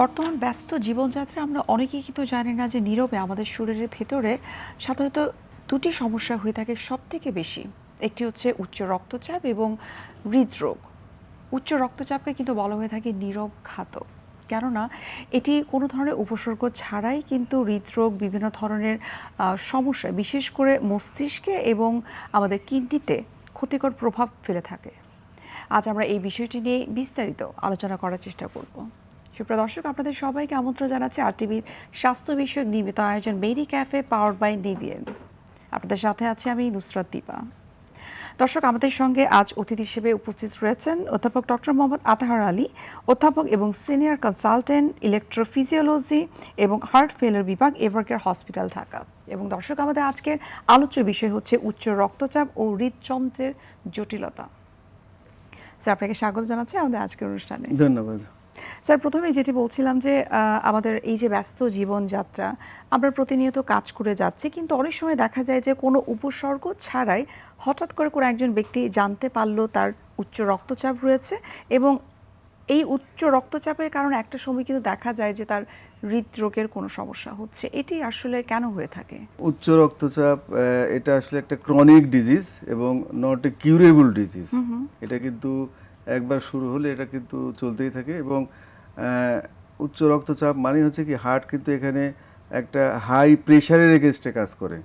বর্তমান ব্যস্ত জীবনযাত্রায় আমরা অনেকেই কিন্তু জানি না যে নীরবে আমাদের শরীরের ভেতরে সাধারণত দুটি সমস্যা হয়ে থাকে সবথেকে বেশি। একটি হচ্ছে উচ্চ রক্তচাপ এবং হৃদরোগ। উচ্চ রক্তচাপকে কিন্তু বলা হয়ে থাকে নীরব ঘাতক, কেননা এটি কোনো ধরনের উপসর্গ ছাড়াই কিন্তু হৃদরোগ বিভিন্ন ধরনের সমস্যা, বিশেষ করে মস্তিষ্কে এবং আমাদের কিডনিতে ক্ষতিকর প্রভাব ফেলে থাকে। আজ আমরা এই বিষয়টি নিয়ে বিস্তারিত আলোচনা করার চেষ্টা করব। সুপ্রিয় দর্শক, আপনাদের সবাইকে আমন্ত্রণ জানাচ্ছি আরটিভির স্বাস্থ্য বিষয়ক নিয়মিত আয়োজন মেডি ক্যাফে পাওয়ার্ড বাই নিভিএন। আপনাদের সাথে আছে আমি নুসরাত দীপা। দর্শক, আমাদের সঙ্গে আজ অতিথি হিসেবে উপস্থিত রয়েছেন অধ্যাপক ডক্টর মোহাম্মদ আতাহার আলী, অধ্যাপক এবং সিনিয়র কনসালটেন্ট ইলেকট্রোফিজিওলজি এবং হার্ট ফেলিওর বিভাগ এভারকেয়ার হসপিটাল ঢাকা। এবং দর্শক, আমাদের আজকের আলোচ্য বিষয় হচ্ছে উচ্চ রক্তচাপ ও হৃদযন্ত্রের জটিলতা। স্যার, আপনাকে স্বাগত জানাচ্ছি আমাদের আজকের অনুষ্ঠানে। ধন্যবাদ। স্যার, প্রথমে যেটি বলছিলাম যে আমাদের এই যে ব্যস্ত জীবনযাত্রা, আমরা প্রতিনিয়ত কাজ করে যাচ্ছি, কিন্তু অনেক সময় দেখা যায় যে কোনো উপসর্গ ছাড়াই হঠাৎ করে কোনো একজন ব্যক্তি জানতে পারলো তার উচ্চ রক্তচাপ রয়েছে, এবং এই উচ্চ রক্তচাপের কারণে একটা সময় কিন্তু দেখা যায় যে তার হৃদরোগের কোনো সমস্যা হচ্ছে। এটি আসলে কেন হয়ে থাকে? উচ্চ রক্তচাপ এটা আসলে একটা ক্রনিক ডিজিজ এবং নট এ কিউরেবল ডিজিজ। এটা কিন্তু একবার শুরু হলে এটা কিন্তু চলতেই থাকে। এবং উচ্চ রক্তচাপ মানে হচ্ছে কি, হার্ট কিন্তু এখানে একটা হাই প্রেশারের এগেনস্টে কাজ করে,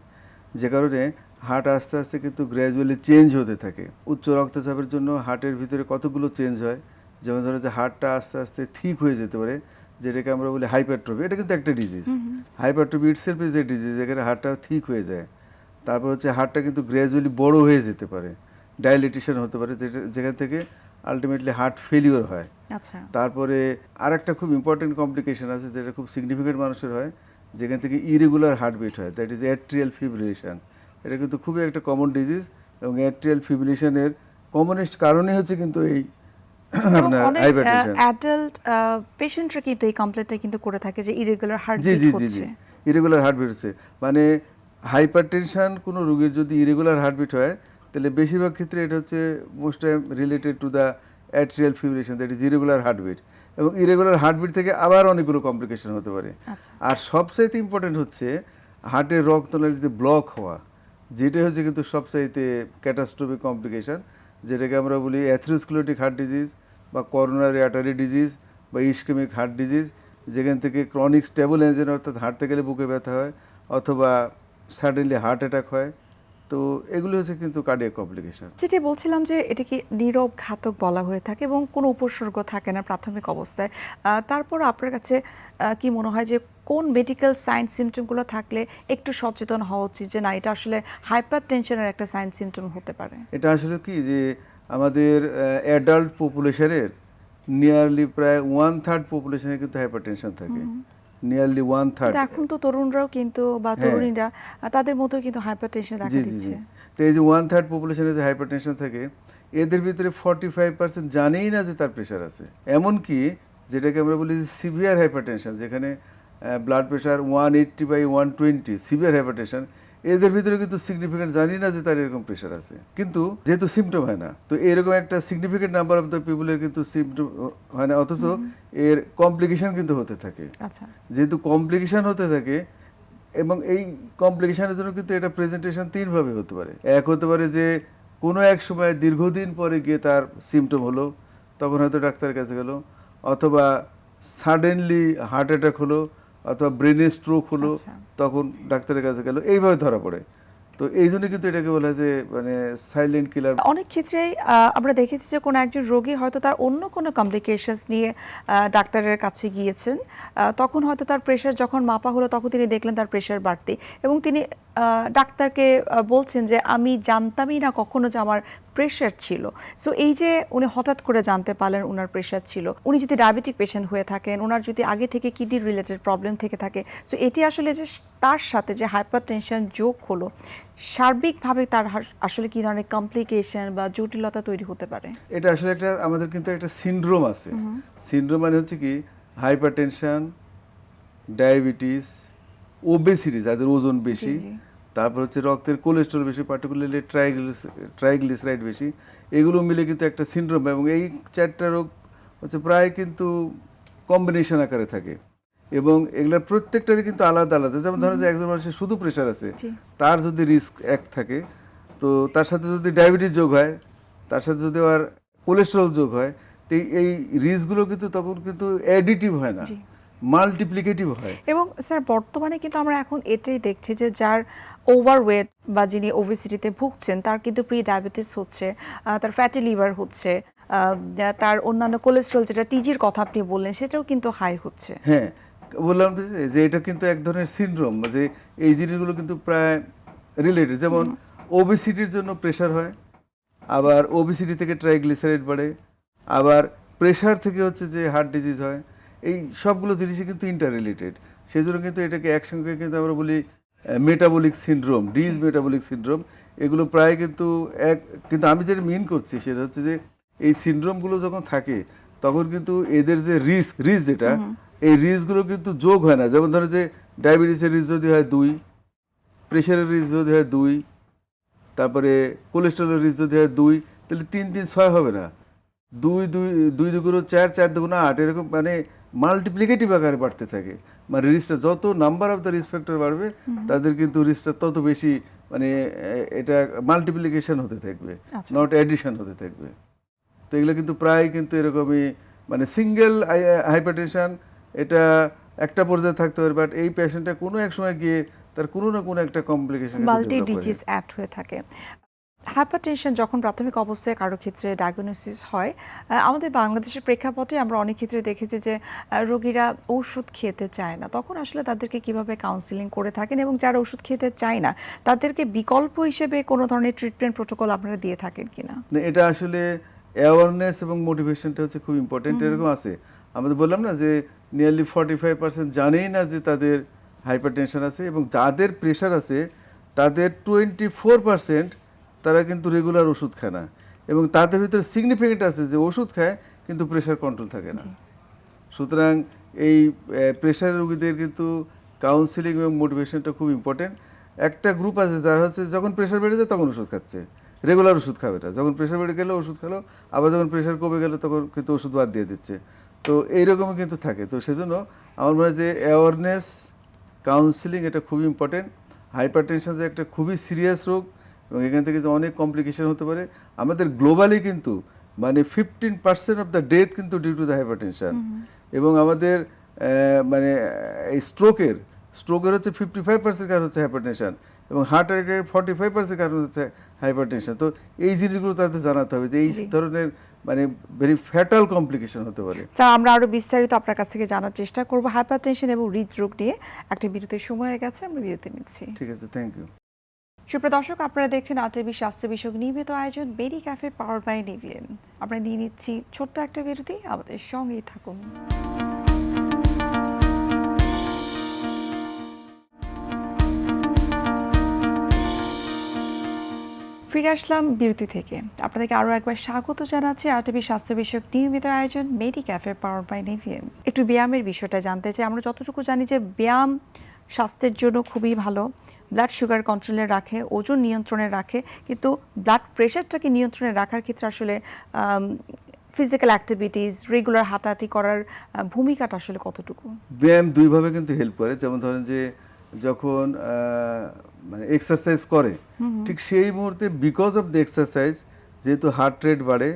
যে কারণে হার্ট আস্তে আস্তে কিন্তু গ্র্যাজুয়ালি চেঞ্জ হতে থাকে। উচ্চ রক্তচাপের জন্য হার্টের ভিতরে কতগুলো চেঞ্জ হয়, যেমন ধরো যে হার্টটা আস্তে আস্তে ঠিক হয়ে যেতে পারে, যেটাকে আমরা বলি হাইপারট্রফি। এটা কিন্তু একটা disease. Hypertrophy itself is a disease, এখানে হার্টটা ঠিক হয়ে যায়। তারপর হচ্ছে হার্টটা কিন্তু গ্র্যাজুয়ালি বড় হয়ে যেতে পারে, ডাইলেটেশন হতে পারে, যেখান থেকে আলটিমেটলি হার্ট ফেলিওর হয়। আচ্ছা। তারপরে আরেকটা খুব ইম্পর্টেন্ট কমপ্লিকেশন আছে, যেটা খুব সিগনিফিকেন্ট মানুষের হয়, যেখান থেকে ইরেগুলার হার্টবিট হয়, দ্যাট ইজ অ্যাট্রিয়াল ফিব্রিলেশন। এটা কিন্তু খুবই একটা কমন ডিজিজ, এবং অ্যাট্রিয়াল ফিব্রিলেশনের কমনেস্ট কারণই হচ্ছে কিন্তু এই আপনার হাইপারটেনশন। অ্যাডাল্ট পেশেন্টরা কিন্তু এই কমপ্লেইনটা কিন্তু করে থাকে যে ইরেগুলার হার্টবিট হচ্ছে। ইরেগুলার হার্টবিট হচ্ছে মানে হাইপারটেনশন কোনো রোগীর যদি ইরেগুলার হার্টবিট হয়, তাহলে বেশিরভাগ ক্ষেত্রে এটা হচ্ছে most time related to the atrial fibrillation, that is irregular heartbeat. এবং ইরেগুলার হার্টবিট থেকে আবার অনেকগুলো কমপ্লিকেশন হতে পারে। আর সবচাইতে ইম্পর্টেন্ট হচ্ছে হার্টের রক্তনালীতে ব্লক হওয়া, যেটা হচ্ছে কিন্তু সবচাইতে ক্যাটাস্ট্রফিক কমপ্লিকেশন, যেটাকে আমরা বলি অ্যাথেরোস্ক্লেরোটিক হার্ট ডিজিজ বা করোনারি আর্টারি ডিজিজ বা ইসকেমিক হার্ট ডিজিজ, যেখান থেকে ক্রনিক স্টেবল এনজাইন, অর্থাৎ হাঁটতে গেলে বুকে ব্যথা হয় অথবা সাডেনলি হার্ট অ্যাটাক হয়। তো এগুলো হচ্ছে কিন্তু কার্ডিয়াক কমপ্লিকেশন। যেটি বলছিলাম যে এটাকে নীরব ঘাতক বলা হয়ে থাকে এবং কোনো উপসর্গ থাকে না প্রাথমিক অবস্থায়। তারপর আপনার কাছে কি মনে হয় যে কোন মেডিকেল সাইন সিমটমগুলো থাকলে একটু সচেতন হওয়া উচিত যে না, এটা আসলে হাইপার টেনশনের একটা সাইন সিমটম হতে পারে? এটা আসলে কি, যে আমাদের অ্যাডাল্ট পপুলেশনের নিয়ারলি প্রায় 1/3 পপুলেশনে কিন্তু হাইপারটেনশন থাকে, নিয়ারলি 1/3। এখন তো তরুণরাও কিন্তু বা তরুণীরা তাদের মতো কিন্তু হাইপার টেনশন দেখা দিচ্ছে। তো এই যে 1/3 পপুলেশনে যে হাইপারটেনশন থাকে, এদের ভিতরে 45% জানেই না যে তার প্রেশার আছে। এমনকি যেটাকে আমরা বলি যে সিভিয়ার হাইপারটেনশন, যেখানে ব্লাড প্রেশার 180/120, সিভিয়ার হাইপারটেনশন, এদের ভিতরে কিন্তু সিগনিফিকেন্ট জানি না যে তার এরকম প্রেশার আছে, কিন্তু যেহেতু সিমটম হয় না, তো এরকম একটা সিগনিফিকেন্ট নাম্বার অফ দ্য পিপুলের কিন্তু সিমটম হয় না, অথচ এর কমপ্লিকেশন কিন্তু হতে থাকে। আচ্ছা। যেহেতু কমপ্লিকেশন হতে থাকে, এবং এই কমপ্লিকেশনের জন্য কিন্তু এটা প্রেজেন্টেশন তিনভাবে হতে পারে। এক হতে পারে যে কোনো এক সময় দীর্ঘদিন পরে গিয়ে তার সিমটম হলো, তখন হয়তো ডাক্তারের কাছে গেল, অথবা সাডেনলি হার্ট অ্যাটাক হলো, অথবা ব্রেনে স্ট্রোক হলো, তখন ডাক্তারের কাছে গেল, এইভাবে ধরা পড়ে। তো এই জন্য কিন্তু এটাকে বলা হয় যে মানে সাইলেন্ট কিলার। অনেক ক্ষেত্রেই আমরা দেখেছি যে কোনো একজন রোগী হয়তো তার অন্য কোনো কমপ্লিকেশনস নিয়ে ডাক্তারের কাছে গিয়েছেন, তখন হয়তো তার প্রেশার যখন মাপা হলো তখন তিনি দেখলেন তার প্রেশার বাড়তি, এবং তিনি ডাক্তারকে বলছেন যে আমি জানতামই না কখনো যে আমার প্রেশার ছিল। সো এই যে উনি হঠাৎ করে জানতে পারলেন ওনার প্রেশার ছিল, উনি যদি ডায়াবেটিক পেশেন্ট হয়ে থাকেন, ওনার যদি আগে থেকে কিডনি রিলেটেড প্রবলেম থেকে থাকে, সো এটি আসলে যে তার সাথে যে হাইপার টেনশন যোগ হলো, সার্বিকভাবে তার আসলে কি ধরনের কমপ্লিকেশন বা জটিলতা তৈরি হতে পারে? এটা আসলে একটা আমাদের কিন্তু একটা সিনড্রোম আছে। সিনড্রোম মানে হচ্ছে কি, হাইপারটেনশন, ডায়াবেটিস, ওবেসিটি, যাদের ওজন বেশি, তারপর হচ্ছে রক্তের কোলেস্ট্রল বেশি, পার্টিকুলারলি ট্রাইগ্লিসারাইড বেশি, এগুলো মিলে কিন্তু একটা সিনড্রোম। এবং এই চারটা রোগ হচ্ছে প্রায় কিন্তু কম্বিনেশন আকারে থাকে এবং এগুলোর প্রত্যেকটারই কিন্তু আলাদা আলাদা। যেমন ধরো যে একজন মানুষের শুধু প্রেশার আছে, তার যদি রিস্ক এক থাকে, তো তার সাথে যদি ডায়াবেটিস যোগ হয়, তার সাথে যদি আবার কোলেস্টেরল যোগ হয়, তো এই রিস্কগুলো কিন্তু তখন কিন্তু অ্যাডিটিভ হয় না, মাল্টিপ্লিকেটিভ হয়। এবং স্যার বর্তমানে কিন্তু আমরা এখন এটাই দেখছি যে যার ওভারওয়েট বা যিনি ওবেসিটিতে ভুগছেন তার কিন্তু প্রি ডায়াবেটিস হচ্ছে, তার ফ্যাটি লিভার হচ্ছে, তার অন্যান্য কোলেস্ট্রল যেটা টিজির কথা আপনি বললেন সেটাও কিন্তু হাই হচ্ছে। হ্যাঁ, বললাম যে এটা কিন্তু এক ধরনের সিনড্রোম, যে এই জিনিসগুলো কিন্তু প্রায় রিলেটেড। যেমন ওবেসিটির জন্য প্রেশার হয়, আবার ওবেসিটি থেকে ট্রাইগ্লিসারাইড বাড়ে, আবার প্রেশার থেকে হচ্ছে যে হার্ট ডিজিজ হয়। এই সবগুলো জিনিসই কিন্তু ইন্টার রিলেটেড। সেই জন্য কিন্তু এটাকে একসঙ্গে কিন্তু আমরা বলি মেটাবলিক সিনড্রোম, ডিজ মেটাবলিক সিনড্রোম। এগুলো প্রায় কিন্তু কিন্তু আমি যেটা মিন করছি সেটা হচ্ছে যে এই সিনড্রোমগুলো যখন থাকে তখন কিন্তু এদের যে রিস্ক যেটা, এই রিস্কগুলো কিন্তু যোগ হয় না। যেমন ধরো যে ডায়াবেটিসের রিস্ক যদি হয় 2, প্রেশারের রিস্ক যদি হয় 2, তারপরে কোলেস্ট্রলের রিস্ক যদি হয় 2, তাহলে 3 3 6 হবে না, 2 2 2 দুগুণ 4, 4 দুগুণ 8, এরকম মানে মাল্টিপ্লিকেটিভ আকারে বাড়তে থাকে। মানে রিস্কটা যত number of the risk factor বাড়বে তাদের কিন্তু রিস্কটা তত বেশি, মানে এটা মাল্টিপ্লিকেশন হতে থাকবে, নট অ্যাডিশন হতে থাকবে। তো এগুলো কিন্তু প্রায় কিন্তু এরকমই, মানে সিঙ্গেল হাইপারটেনশন এটা একটা পর্যায়ে থাকতে পারে, বাট এই পেশেন্টটা কোনো এক সময় গিয়ে তার কোনো না কোনো একটা কমপ্লিকেশন মাল্টি ডিজিজ অ্যাড হয়ে থাকে। হাইপারটেনশন যখন প্রাথমিক অবস্থায় কারো ক্ষেত্রে ডায়াগনোসিস হয়, আমাদের বাংলাদেশের প্রেক্ষাপটে আমরা অনেক ক্ষেত্রে দেখেছি যে রোগীরা ওষুধ খেতে চায় না, তখন আসলে তাদেরকে কিভাবে কাউন্সিলিং করে থাকেন এবং যারা ওষুধ খেতে চায় না তাদেরকে বিকল্প হিসেবে কোনো ধরনের ট্রিটমেন্ট প্রোটোকল আপনারা দিয়ে থাকেন কিনা? এটা আসলে অ্যাওয়ারনেস এবং মোটিভেশনটা হচ্ছে খুব ইম্পর্টেন্ট। এরকম আছে, আমাদের বললাম না যে নিয়ারলি 45% জানেই না যে তাদের হাইপারটেনশন আছে, এবং যাদের প্রেশার আছে তাদের 24% তারা কিন্তু রেগুলার ওষুধ খায় না, এবং তাদের ভিতরে সিগনিফিকেন্ট আছে যে ওষুধ খায় কিন্তু প্রেশার কন্ট্রোল থাকে না। সুতরাং এই প্রেশার রোগীদের কিন্তু কাউন্সিলিং এবং মোটিভেশনটা খুব ইম্পর্টেন্ট। একটা গ্রুপ আছে যারা হচ্ছে যখন প্রেশার বেড়ে যায় তখন ওষুধ খাচ্ছে, রেগুলার ওষুধ খাবে না, যখন প্রেশার বেড়ে গেলে ওষুধ খেলো, আবার যখন প্রেশার কমে গেল তখন কিন্তু ওষুধ বাদ দিয়ে দিচ্ছে। তো এইরকমই কিন্তু থাকে। তো সেজন্য আমার মনে হয় যে অ্যাওয়ারনেস, কাউন্সিলিং এটা খুবই ইম্পর্টেন্ট। হাইপারটেনশন যে একটা খুবই সিরিয়াস রোগ এবং এখান থেকে যে অনেক কমপ্লিকেশন হতে পারে। আমাদের গ্লোবালি কিন্তু মানে 15% অফ দ্য ডেথ কিন্তু ডিউ টু দ্য হাইপারটেনশন, এবং আমাদের মানে এই স্ট্রোকের হচ্ছে 55% কারণ হচ্ছে হাইপারটেনশন, এবং হার্ট অ্যাটাকের 45% কারণ হচ্ছে হাইপারটেনশন। তো এই জিনিসগুলো তাদের জানাতে হবে যে এই ধরনের মানে ভেরি ফ্যাটাল কমপ্লিকেশন হতে পারে। আমরা আরো বিস্তারিত আপনার কাছ থেকে জানার চেষ্টা করব হাইপারটেনশন এবং হৃদরোগ নিয়ে। একটা বিরতির সময় হয়ে গেছে, আমরা বিরতি নিচ্ছি। ঠিক আছে, থ্যাংক ইউ। সুপ্রিয় দর্শক, আপনারা দেখছেন আরটিভি স্বাস্থ্য বিষয়ক নিয়মিত আয়োজন মেডি ক্যাফে পাওয়ার বাই নিভিয়েন। আমরা নিয়ে নিচ্ছি ছোট্ট একটা বিরতি, আমাদের সঙ্গেই থাকুন। ফিরে আসলাম বিরতি থেকে। আপনাদেরকে আরও একবার স্বাগত জানাচ্ছি আরটিভি স্বাস্থ্য বিষয়ক নিয়মিত আয়োজন মেডি ক্যাফে পাওয়ার বাই নিভিয়েন। একটু ব্যায়ামের বিষয়টা জানতে চাই। আমরা যতটুকু জানি যে ব্যায়াম স্বাস্থ্যের জন্য খুবই ভালো, ব্লাড সুগার কন্ট্রোলে রাখে, ওজন নিয়ন্ত্রণে রাখে, কিন্তু ব্লাড প্রেশারটাকে নিয়ন্ত্রণে রাখার ক্ষেত্রে আসলে ফিজিক্যাল অ্যাক্টিভিটিস, রেগুলার হাঁটাহাঁটি করার ভূমিকাটা আসলে কতটুকু? ব্যায়াম দুইভাবে কিন্তু হেল্প করে। যেমন ধরেন যে যখন মানে এক্সারসাইজ করে ঠিক সেই মুহূর্তে বিকজ অফ দ্য এক্সারসাইজ যেহেতু হার্ট রেট বাড়ে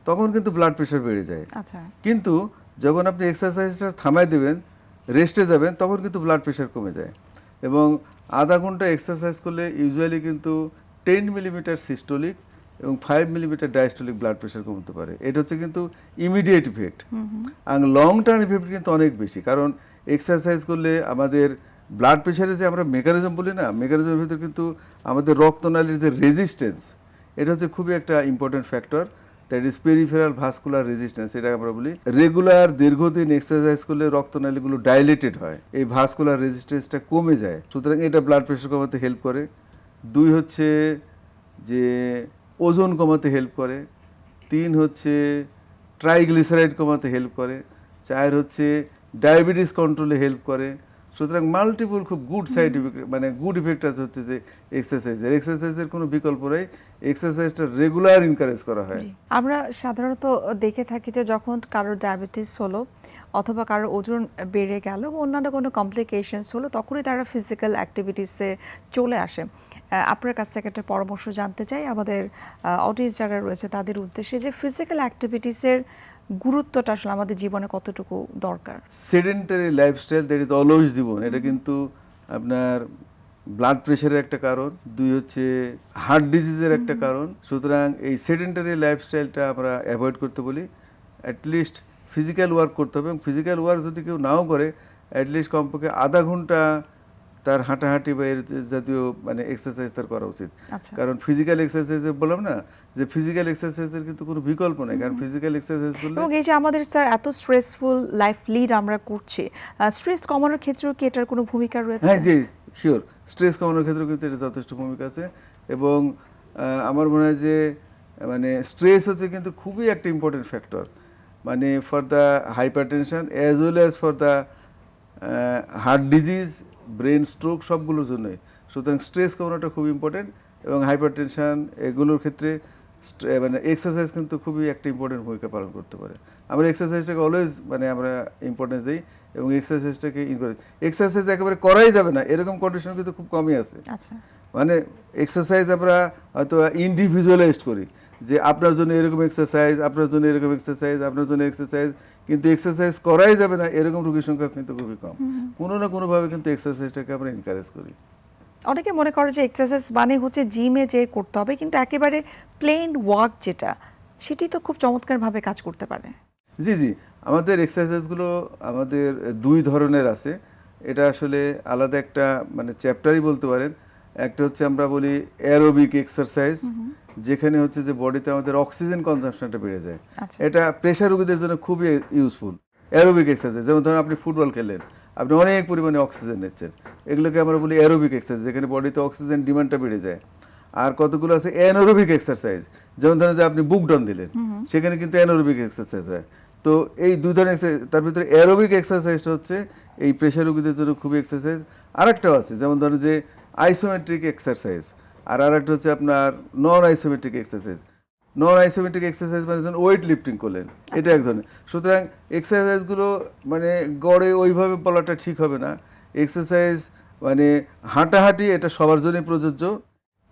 তখন কিন্তু ব্লাড প্রেশার বেড়ে যায়। আচ্ছা, কিন্তু যখন আপনি এক্সারসাইজটা থামাই দেবেন, রেস্টে যাবেন, তখন কিন্তু ব্লাড প্রেশার কমে যায়। এবং আধা ঘন্টা এক্সারসাইজ করলে ইউজুয়ালি কিন্তু 10 মিলিমিটার সিস্টোলিক এবং 5 মিলিমিটার ডায়াস্টোলিক ব্লাড প্রেশার কমতে পারে। এটা হচ্ছে কিন্তু ইমিডিয়েট ইফেক্ট। আর লং টার্ম ইফেক্ট কিন্তু অনেক বেশি, কারণ এক্সারসাইজ করলে আমাদের ব্লাড প্রেশারে যে আমরা মেকানিজম বলি না, মেকানিজমের ভিতরে কিন্তু আমাদের রক্তনালীর যে রেজিস্ট্যান্স, এটা হচ্ছে খুবই একটা important factor, that is peripheral vascular resistance, এটা আমরা বলি। রেগুলার দীর্ঘদিন এক্সারসাইজ করলে রক্তনালীগুলো ডাইলেটেড হয়, এই ভাস্কুলার রেজিস্ট্যান্সটা কমে যায়, সুতরাং এটা ব্লাড প্রেশার কমাতে হেল্প করে। 2 হচ্ছে যে ওজন কমাতে হেল্প করে। 3 হচ্ছে ট্রাইগ্লিসারাইড কমাতে হেল্প করে। 4 হচ্ছে ডায়াবেটিস কন্ট্রোলে হেল্প করে। সুতরাং মাল্টিপল খুব গুড সাইড ইফেক্ট মানে গুড ইফেক্ট আছে হচ্ছে যে এক্সারসাইজের কোনো বিকল্প নেই, এক্সারসাইজটা রেগুলার এনকারেজ করা হয়। আমরা সাধারণত দেখে থাকি যে যখন কারোর ডায়াবেটিস হলো অথবা কারোর ওজন বেড়ে গেল বা অন্যান্য কোনো কমপ্লিকেশনস হলো তখনই তারা ফিজিক্যাল অ্যাক্টিভিটিসে চলে আসে। আপনার কাছ থেকে একটা পরামর্শ জানতে চাই আমাদের অডিয়েন্স যারা রয়েছে তাদের উদ্দেশ্যে, যে ফিজিক্যাল অ্যাক্টিভিটিসের গুরুত্বটা আসলে আমাদের জীবনে কতটুকু দরকার। Sedentary lifestyle that is always জীবন, এটা কিন্তু আপনার ব্লাড প্রেশারের একটা কারণ, দুই হচ্ছে হার্ট ডিজিজের একটা কারণ। সুতরাং এই সেডেন্টারি লাইফস্টাইলটা আমরা অ্যাভয়েড করতে বলি, অ্যাটলিস্ট ফিজিক্যাল ওয়ার্ক করতে হবে, এবং ফিজিক্যাল ওয়ার্ক যদি কেউ নাও করে অ্যাটলিস্ট কমপক্ষে আধা ঘন্টা তার হাঁটাহাঁটি বা এর জাতীয় মানে এক্সারসাইজ তার করা উচিত। আচ্ছা। কারণ ফিজিক্যাল এক্সারসাইজের বললাম না যে ফিজিক্যাল এক্সারসাইজের কিন্তু কোনো বিকল্প নেই, কারণ ফিজিক্যাল এক্সারসাইজ করলে এবং এই যে আমাদের স্যার এত স্ট্রেসফুল লাইফ লিড আমরা করছি, স্ট্রেস কমানোর ক্ষেত্রেও কি এটার কোনো ভূমিকা রয়েছে? হ্যাঁ জি শিওর, স্ট্রেস কমানোর ক্ষেত্রে কিন্তু এটা যথেষ্ট ভূমিকা আছে। এবং আমার মনে হয় যে মানে স্ট্রেস হচ্ছে কিন্তু খুবই একটা ইম্পর্টেন্ট ফ্যাক্টর, মানে for the hypertension as well as for the heart disease, brain stroke, সবগুলোর জন্যই। সুতরাং স্ট্রেস কমানোটা খুব ইম্পর্টেন্ট, এবং হাইপারটেনশন এগুলোর ক্ষেত্রে মানে এক্সারসাইজ কিন্তু খুবই একটা ইম্পর্টেন্ট ভূমিকা পালন করতে পারে। আমরা এক্সারসাইজটাকে অলওয়েজ মানে আমরা ইম্পর্টেন্স দিই, এবং এক্সারসাইজটাকে এক্সারসাইজ একেবারে করাই যাবে না এরকম কন্ডিশন কিন্তু খুব কমই আছে। আচ্ছা। মানে এক্সারসাইজ আমরা হয়তো ইন্ডিভিজুয়ালাইজড করি যে আপনার জন্য এরকম এক্সারসাইজ, আপনার জন্য এরকম এক্সারসাইজ, আপনার জন্য এক্সারসাইজ, কিন্তু এক্সারসাইজ করাই যাবে না এরকম রোগীর সংখ্যা কিন্তু খুবই কম। কোনো না কোনোভাবে কিন্তু এক্সারসাইজটাকে আমরা এনকারেজ করি। অনেকে মনে করে যে এক্সারসাইজ মানে হচ্ছে জিমে যে করতে হবে, কিন্তু একেবারে প্লেন ওয়াক যেটা, সেটি তো খুব চমৎকারভাবে কাজ করতে পারে। জি জি, আমাদের এক্সারসাইজগুলো আমাদের দুই ধরনের আছে, এটা আসলে আলাদা একটা মানে চ্যাপ্টারই বলতে পারেন। একটা হচ্ছে আমরা বলি অ্যারোবিক এক্সারসাইজ, যেখানে হচ্ছে যে বডিতে আমাদের অক্সিজেন কনজাম্পশনটা বেড়ে যায়। আচ্ছা। এটা প্রেশার রোগীদের জন্য খুবই ইউজফুল। অ্যারোবিক এক্সারসাইজ, যেমন ধরুন আপনি ফুটবল খেললেন, আপনি অনেক পরিমাণে অক্সিজেন নিচ্ছেন, এগুলোকে আমরা বলি অ্যারোবিক এক্সারসাইজ, যেখানে বডিতে অক্সিজেন ডিমান্ডটা বেড়ে যায়। আর কতগুলো আছে অ্যানারোবিক এক্সারসাইজ, যেমন ধরেন যে আপনি বুক ডাউন দিলেন, সেখানে কিন্তু অ্যানারোবিক এক্সারসাইজ হয়। তো এই দুই ধরনের এক্সারসাইজ, তার ভিতরে অ্যারোবিক এক্সারসাইজটা হচ্ছে এই প্রেশার রোগীদের জন্য খুবই এক্সারসাইজ। আরেকটাও আছে, যেমন ধরেন যে আইসোমেট্রিক এক্সারসাইজ, আর আরেকটা হচ্ছে আপনার non isometric exercise. Non isometric exercise মানে যখন ওয়েট লিফটিং করলেন, এটা এক ধরনের। সুতরাং এক্সারসাইজগুলো মানে গড়ে ওইভাবে বলাটা ঠিক হবে না। এক্সারসাইজ মানে হাঁটাহাঁটি এটা সবার জন্যই প্রযোজ্য,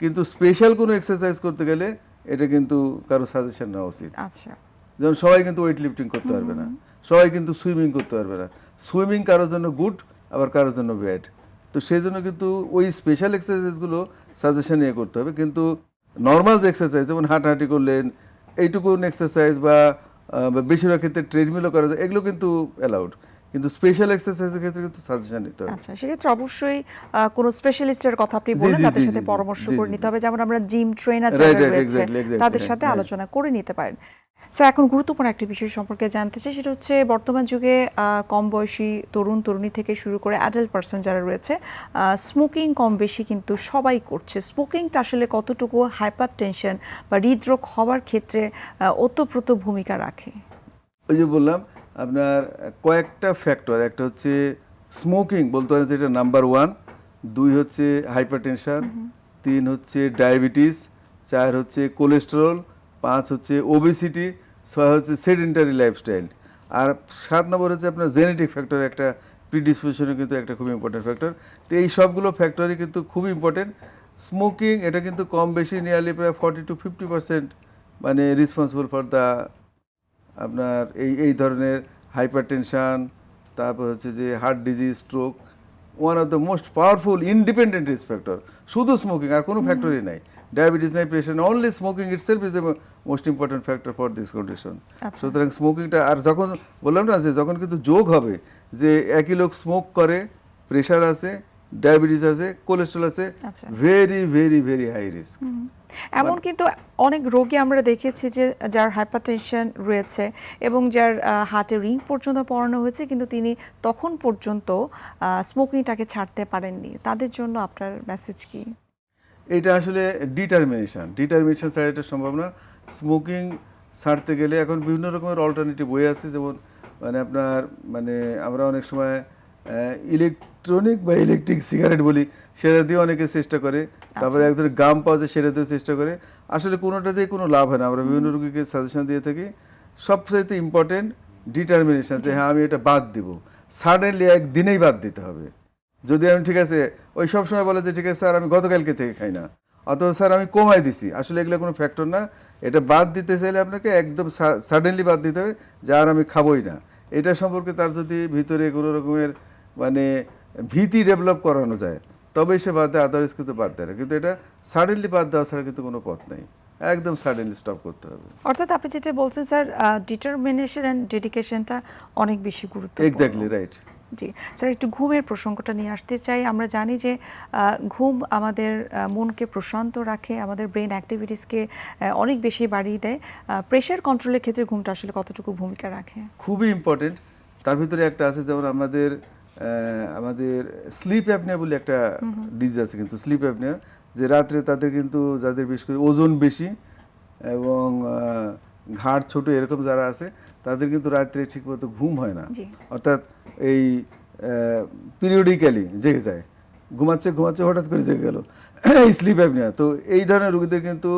কিন্তু স্পেশাল কোনো এক্সারসাইজ করতে গেলে এটা কিন্তু কারো সাজেশন নেওয়া উচিত। আচ্ছা। যেমন সবাই কিন্তু ওয়েট লিফটিং করতে পারবে না, সবাই কিন্তু সুইমিং করতে পারবে না। সুইমিং কারোর জন্য গুড, আবার কারোর জন্য ব্যাড। তো সেই জন্য কিন্তু ওই স্পেশাল এক্সারসাইজগুলো সাজেশন নিয়ে করতে হবে। কিন্তু নর্মাল যে এক্সারসাইজ, যেমন হাঁটাহাঁটি করলেন, এইটুকুন এক্সারসাইজ বা বেশিরভাগ ক্ষেত্রে ট্রেডমিলও করা যায়, এগুলো কিন্তু অ্যালাউড। কিন্তু স্পেশাল এক্সারসাইজের ক্ষেত্রে কিন্তু সাজেশন নিতে হবে। আচ্ছা, সেক্ষেত্রে অবশ্যই কোনো স্পেশালিস্টের কথা আপনি বললেন, তাদের সাথে পরামর্শ করে নিতে হবে। যেমন আমরা জিম ট্রেনার যারা রয়েছে তাদের সাথে আলোচনা করে নিতে পারেন। স্যার, এখন গুরুত্বপূর্ণ একটা বিষয় সম্পর্কে জানতে চাই, সেটা হচ্ছে বর্তমান যুগে কম বয়সী তরুণ তরুণী থেকে শুরু করে অ্যাডাল্ট পারসন যারা রয়েছে, স্মোকিং কম বেশি কিন্তু সবাই করছে। স্মোকিংটা আসলে কতটুকু হাইপার টেনশন বা হৃদরোগ হওয়ার ক্ষেত্রে ওতপ্রোত ভূমিকা রাখে? ওই যে বললাম আপনার কয়েকটা ফ্যাক্টর, একটা হচ্ছে স্মোকিং বলতে পারেন যেটা নাম্বার 1, 2 হচ্ছে হাইপারটেনশন, 3 হচ্ছে ডায়াবেটিস, 4 হচ্ছে কোলেস্টেরল, 5 হচ্ছে ওবেসিটি, 6 হচ্ছে সেডেন্টারি লাইফস্টাইল, আর 7 নম্বর হচ্ছে আপনার জেনেটিক ফ্যাক্টর, একটা প্রিডিসপোজিশনও কিন্তু একটা খুব ইম্পর্টেন্ট ফ্যাক্টর। তো এই সবগুলো ফ্যাক্টরই কিন্তু খুব ইম্পর্টেন্ট। স্মোকিং এটা কিন্তু কম বেশি নিয়ারলি প্রায় 40 to 50% মানে রেসপন্সিবল ফর দ্য আপনার এই ধরনের হাইপারটেনশন, তারপর হচ্ছে যে heart disease, stroke. One of the most powerful independent risk factor, শুধু স্মোকিং, আর কোনো ফ্যাক্টরই নাই। ডায়াবেটিস নাই, প্রেশার নাই, only smoking itself is the most important factor for this condition. সুতরাং স্মোকিংটা, আর যখন বললাম না যে যখন কিন্তু যোগ হবে যে একই লোক স্মোক করে, প্রেশার আছে, ডায়াবেটিস আছে, কোলেস্ট্রল আছে, very very very high risk. এমন কিন্তু অনেক রোগী আমরা দেখেছি যে যার হাইপারটেনশন রয়েছে এবং যার হার্টে রিং পর্যন্ত পড়ানো হয়েছে, কিন্তু তিনি তখন পর্যন্ত স্মোকিংটাকে ছাড়তে পারেননি। তাদের জন্য আপনার মেসেজ কি? এটা আসলে ডিটারমিনেশন ছাড়া এটা সম্ভব না। স্মোকিং ছাড়তে গেলে এখন বিভিন্ন রকমের অল্টারনেটিভ ওয়ে আছে, যেমন মানে আপনার মানে আমরা অনেক সময় ইলেকট্রনিক বা ইলেকট্রিক সিগারেট বলি, সেটা দিয়ে অনেকে চেষ্টা করে, তারপরে এক ধরনের গাম পাওয়া যায়, সেটা দিয়ে চেষ্টা করে। আসলে কোনোটাতেই কোনো লাভ হয় না। আমরা বিভিন্ন রোগীকে সাজেশন দিয়ে থাকি, সবচেয়ে ইম্পর্টেন্ট ডিটারমিনেশন, যে হ্যাঁ আমি এটা বাদ দিব, সাডেনলি একদিনেই বাদ দিতে হবে। যদি আমি ঠিক আছে ওই সব সময় বলে যে ঠিক আছে স্যার আমি গতকালকে থেকে খাই না, অথবা স্যার আমি কমাই দিছি, আসলে এগুলো কোনো ফ্যাক্টর না। এটা বাদ দিতে চাইলে আপনাকে একদম সাডেনলি বাদ দিতে হবে, যে আর আমি খাবোই না। এটা সম্পর্কে তার যদি ভিতরে কোনো রকমের মানে ভীতি ডেভেলপ করানো যায়, তবে সে বাদ দেয়, আদারওয়াইজ কিন্তু বাদ দেয় না। কিন্তু এটা সাডেনলি বাদ দেওয়া ছাড়া কিন্তু কোনো পথ নেই, একদম সাডেনলি স্টপ করতে হবে। অর্থাৎ আপনি যেটা বলছেন স্যার, ডিটারমিনেশন অ্যান্ড ডেডিকেশনটা অনেক বেশি গুরুত্বপূর্ণ। Exactly right. জি স্যার, একটু ঘুমের প্রসঙ্গটা নিয়ে আসতে চাই। আমরা জানি যে ঘুম আমাদের মনকে প্রশান্ত রাখে, আমাদের ব্রেন অ্যাক্টিভিটিসকে অনেক বেশি বাড়িয়ে দেয়। প্রেশার কন্ট্রোলের ক্ষেত্রে ঘুমটা আসলে কতটুকু ভূমিকা রাখে? খুবই ইম্পর্টেন্ট। তার ভিতরে একটা আছে, যেমন আমাদের স্লিপ অ্যাপনিয়া বলে একটা ডিজিজ আছে, কিন্তু স্লিপ অ্যাপনিয়া, যে রাত্রে তাদের কিন্তু যাদের বিশেষ করে ওজন বেশি এবং ঘাড় ছোট এরকম যারা আছে, তাদের কিন্তু রাত্রে ঠিকমতো ঘুম হয় না। অর্থাৎ এই পিরিয়ডিক্যালি জেগে যায়, ঘুমাচ্ছে ঘুমাচ্ছে হঠাৎ করে জেগে গেল, এই স্লিপ অ্যাপনিয়া। তো এই ধরনের রোগীদের কিন্তু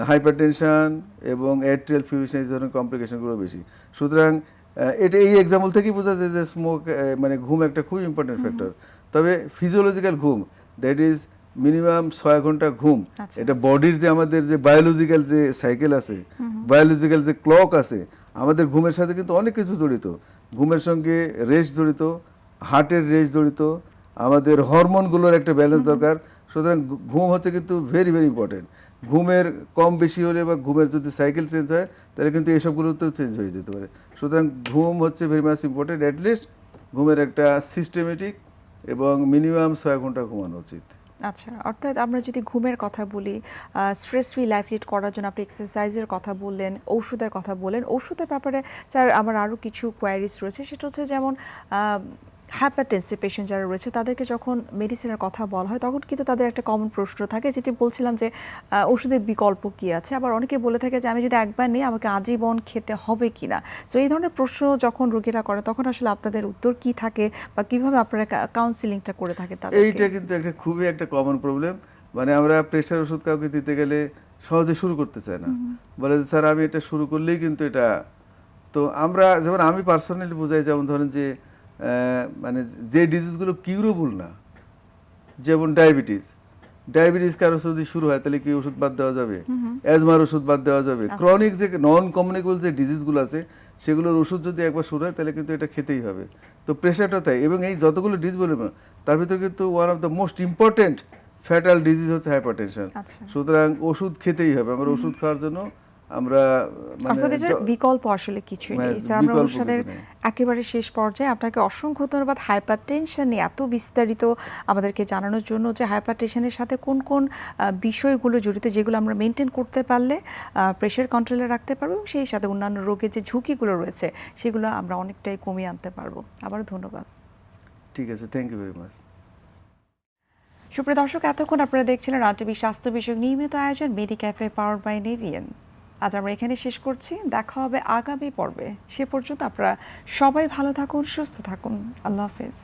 হাইপারটেনশন এবং এয়ারটেল ফিউশন এই ধরনের কমপ্লিকেশনগুলো বেশি। সুতরাং এটা এই এক্সাম্পল থেকেই বোঝা যায় যে স্মোক মানে ঘুম একটা খুব ইম্পর্টেন্ট ফ্যাক্টর। তবে ফিজিওলজিক্যাল ঘুম, দ্যাট ইজ মিনিমাম 6 ঘন্টা ঘুম। এটা বডির যে আমাদের যে বায়োলজিক্যাল যে সাইকেল আছে, বায়োলজিক্যাল যে ক্লক আছে, আমাদের ঘুমের সাথে কিন্তু অনেক কিছু জড়িত। ঘুমের সঙ্গে রেস্ট জড়িত, হার্টের রেস্ট জড়িত, আমাদের হরমোনগুলোর একটা ব্যালেন্স দরকার। সুতরাং ঘুম হচ্ছে কিন্তু ভেরি ভেরি ইম্পর্টেন্ট। ঘুমের কম বেশি হলে বা ঘুমের যদি সাইকেল চেঞ্জ হয়, তাহলে কিন্তু এইসবগুলোতেও চেঞ্জ হয়ে যেতে পারে। সুতরাং ঘুম হচ্ছে ভেরি মাচ ইম্পর্টেন্ট। অ্যাটলিস্ট ঘুমের একটা সিস্টেমেটিক এবং মিনিমাম 6 ঘন্টা ঘুমানো উচিত। আচ্ছা, অর্থাৎ আমরা যদি ঘুমের কথা বলি, স্ট্রেস ফ্রি লাইফ লিড করার জন্য আপনি এক্সারসাইজের কথা বললেন, ঔষধের কথা বললেন। ঔষধের ব্যাপারে স্যার আমার আরও কিছু কোয়ারিজ রয়েছে। সেটা হচ্ছে যেমন হাইপারটেনসিভ পেশেন্ট যারা রয়েছে, তাদেরকে যখন মেডিসিনের কথা বলা হয়, তখন কিন্তু তাদের একটা কমন প্রশ্ন থাকে, যেটি বলছিলাম যে ওষুধের বিকল্প কী আছে। আবার অনেকে বলে থাকে যে আমি যদি একবার নিই আমাকে আজীবন খেতে হবে কি না। সো এই ধরনের প্রশ্ন যখন রোগীরা করে, তখন আসলে আপনাদের উত্তর কি থাকে বা কিভাবে আপনারা কাউন্সিলিংটা করে থাকে তাদের? এইটা কিন্তু একটা খুবই একটা কমন প্রবলেম। মানে আমরা প্রেশার ওষুধ কাউকে দিতে গেলে সহজে শুরু করতে চাই না, বলে যে স্যার আমি এটা শুরু করলেই কিন্তু এটা। তো আমরা যেমন আমি পার্সোনালি বোঝাই, যেমন ধরেন যে মানে যে ডিজিজগুলো কিউরেবল না, যেমন ডায়াবেটিস কারো যদি শুরু হয়, তাহলে কি ওষুধ বাদ দেওয়া যাবে? অ্যাজমার ওষুধ বাদ দেওয়া যাবে? ক্রনিক যে নন কমিউনিকেবল যে ডিজিজগুলো আছে, সেগুলোর ওষুধ যদি একবার শুরু হয়, তাহলে কিন্তু এটা খেতেই হবে। তো প্রেশারটা তাই। এবং এই যতগুলো ডিজিজ বললাম, তার ভিতরে কিন্তু one of the most important fatal disease হচ্ছে হাইপারটেনশন। সুতরাং ওষুধ খেতেই হবে। আমরা ওষুধ খাওয়ার জন্য আমরা বিকল্প আসলে কিছুই নেই। স্যার, আমরা অনুষ্ঠানের একেবারে শেষ পর্যায়ে। আপনাকে অসংখ্য ধন্যবাদ হাইপারটেনশন নিয়ে এত বিস্তারিত আমাদেরকে জানানোর জন্য, যে হাইপারটেনশনের সাথে কোন কোন বিষয়গুলো জড়িত, যেগুলো আমরা মেনটেন করতে পারলে প্রেশার কন্ট্রোলে রাখতে পারবো, এবং সেই সাথে অন্যান্য রোগের যে ঝুঁকিগুলো রয়েছে সেগুলো আমরা অনেকটাই কমিয়ে আনতে পারবো। আবারও ধন্যবাদ। ঠিক আছে, থ্যাংক ইউ ভেরি মাচ। সুপ্রিয় দর্শক, এতক্ষণ আপনারা দেখছিলেন RTV স্বাস্থ্য বিষয়ক নিয়মিত আয়োজন মেডিক্যাফে পাওয়ার্ড বাই নেভিয়ান। আজ আমরা এখানে শেষ করছি, দেখা হবে আগামী পর্বে। সে পর্যন্ত আপনারা সবাই ভালো থাকুন, সুস্থ থাকুন। আল্লাহ হাফেজ।